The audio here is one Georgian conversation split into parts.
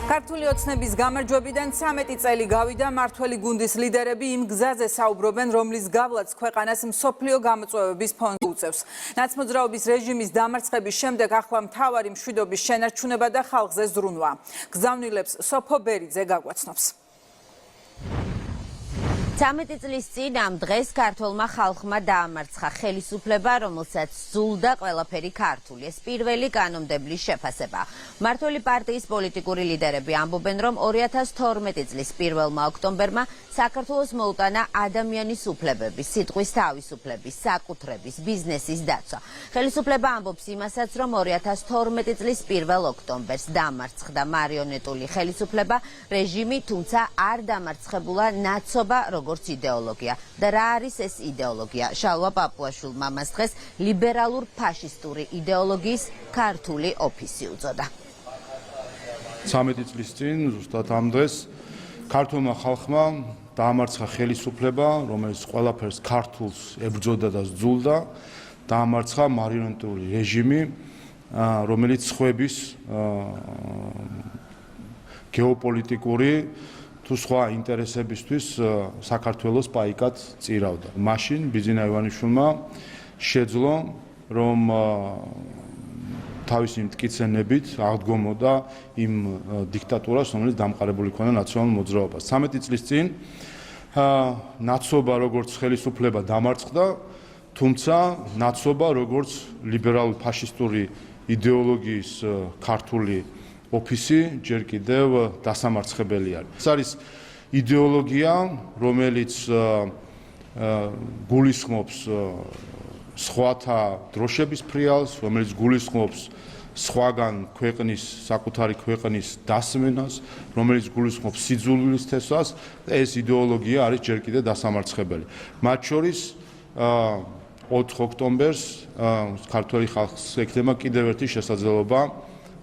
ქართული ოცნების გამარჯვებიდან 13 წელი გავიდა, მართველი გუნდის ლიდერები იმ გზაზე საუბრობენ, რომლის გავლაც ქვეყანას მსოფლიო გამოწვევების ფონზე უწევს. ნაცმოძრაობის რეჟიმის დამარცხების შემდეგ ახლა მთავარი მშვიდობის შენარჩუნება და ხალხზე ზრუნვა. გზავნილებს სოფო ბერიძე გაგვაცნობს. 13 წლის წინ ამ დღეს ქართულმა ხალხმა დაამარცხა ხელისუფლება, რომელსაც სძულდა ყველაფერი ქართული. ეს პირველი კანონმდებლის შეფასება. მმართველი პარტიის პოლიტიკური ლიდერები ამბობენ, რომ 2012 წლის 1 ოქტომბერმა საქართველოს მოუტანა ადამიანის უფლებების, სიტყვის თავისუფლების, საკუთრების, ბიზნესის დაცვა. ხელისუფლება ამბობს იმასაც, რომ 2012 წლის 1 ოქტომბერს დამარცხდა მარიონეტული ხელისუფლება, რეჟიმი, თუმცა არ დამარცხებულა ნაცობა როგორც იდეოლოგია. და რა არის ეს იდეოლოგია? შალვა პაპუაშვილმა მას დღეს ლიბერალურ ფაშისტური იდეოლოგიის ქართული ოფისი უწოდა. 13 წლის წინ, ზუსტად ამ დღეს, ქართულმა ხალხმა დაამარცხა ხელისუფლება, რომელიც ყველაფერს ქართულს ებრძოდა და სძულდა, დაამარცხა მარიონეტული რეჟიმი, რომელიც სხვების გეოპოლიტიკური თუ სხვა ინტერესებისთვის საქართველოს პაიკად წირავდა. მაშინ ბიძინა ივანიშვილმა შეძლო, რომ თავისი მტკიცენებით აღდგომოდა იმ დიქტატურას, რომელიც დამყარებული ქონდა ნაციონალურ მოძრაობას. 13 წლის წინ ნაცობა როგორც ხელისუფლება დამარცხდა, თუმცა ნაცობა როგორც ლიბერალურ ფაშისტური იდეოლოგიის ქართული ოფისი ჯერ კიდევ დასამარცხებელი არის. ეს არის იდეოლოგია, რომელიც გულისხმობს სხვათა დროშების ფრიალს, რომელიც გულისხმობს სხვაგან ქვეყნის, საკუთარი ქვეყნის დასმენას, რომელიც გულისხმობს სიძულვილის თესვას, და ეს იდეოლოგია არის ჯერ კიდევ დასამარცხებელი. მათ შორის 4 ოქტომბერს ქართველი ხალხს ექნება კიდევ ერთი შესაძლებლობა,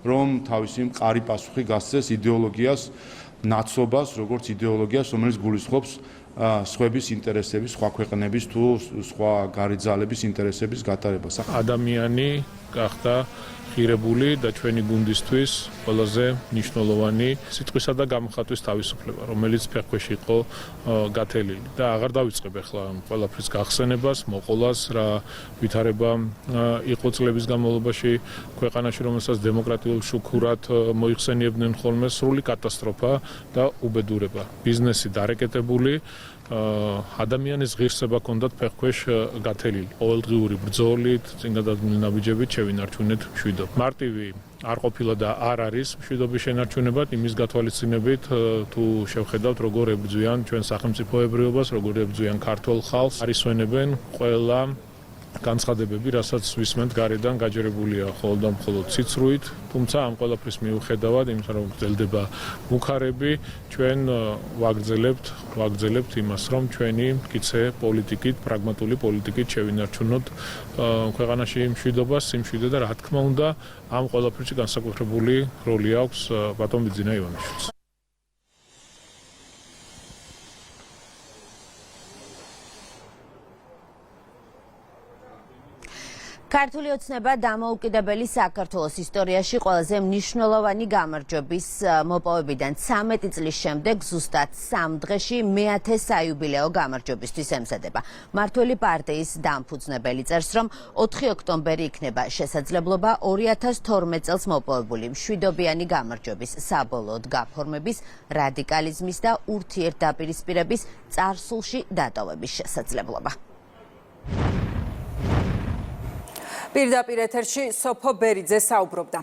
რომ თავისი მყარი პასუხი გასცეს იდეოლოგიას, ნაცობას, როგორც იდეოლოგიას, რომელიც გულისხმობს სხვების ინტერესების, სხვა ქვეყნების თუ სხვა გარიძალების ინტერესების გატარებას. ადამიანი გახდა ღირებული და ჩვენი გუნდისთვის ყველაზე მნიშვნელოვანი სიტყვისა და გამოხატვის თავისუფლება, რომელიც ფეხქვეშ იყო გათელილი. და აღარ დავიწყებ ახლა ყველაფრის გახსენებას, მოყოლას, რა ვითარება იყო წლების განმავლობაში ქვეყანაში, რომელსაც დემოკრატიულ შუქურად მოიხსენიებდნენ ხოლმე, სრული კატასტროფა და უბედურება. ბიზნესი დარეკეტებული, ადამიანის ღირსება ჰქონდათ ფეხქვეშ გათელილი. ყოველდღიური ბრძოლით, წინგადადგმული ნაბიჯებით შევინარჩუნეთ მშვიდობა. მარტივი არ ყოფილა და არ არის მშვიდობის შენარჩუნებად, იმის გათვალისწინებით თუ შევხედავთ, როგორ ებრძვიან ჩვენ სახელმწიფოებრიობას, როგორ ებრძვიან ქართულ ხალხს, არის ვენებენ ყველა განცხადებები, რასაც ვისმენთ გარედან გაჯერებულია მხოლოდ და მხოლოდ ციცრუით, თუმცა ამ ყველაფრის მიუხედავად, იმის რომ გრძელდება მუქარები, ჩვენ ვაგრძელებთ იმას, რომ ჩვენი მტკიცე პოლიტიკით, პრაგმატული პოლიტიკით შევინარჩუნოთ ქვეყანაში მშვიდობა, სიმშვიდე და რა თქმა უნდა, ამ ყველაფერში განსაკუთრებული როლი აქვს ბატონ ბიძინა ივანიშვილს. ქართული ოცნება დამოუკიდებელი საქართველოს ისტორიაში ყველაზე მნიშვნელოვანი გამარჯვების მოპოვებიდან 13 წლის შემდეგ ზუსტად 3 დღეში მე-10 საიუბილეო გამარჯვებისთვის ემზადება. მმართველი პარტიის დამფუძნებელი წერს, რომ 4 ოქტომბერი იქნება შესაძლებლობა 2012 წელს მოპოვებული მშვიდობიანი გამარჯვების საბოლოოდ გაფორმების, რადიკალიზმის და ურთიერთდაპირისპირების წარსულში დატოვების შესაძლებლობა. პირდაპირ ეთერში სოფო ბერიძე საუბრობდა.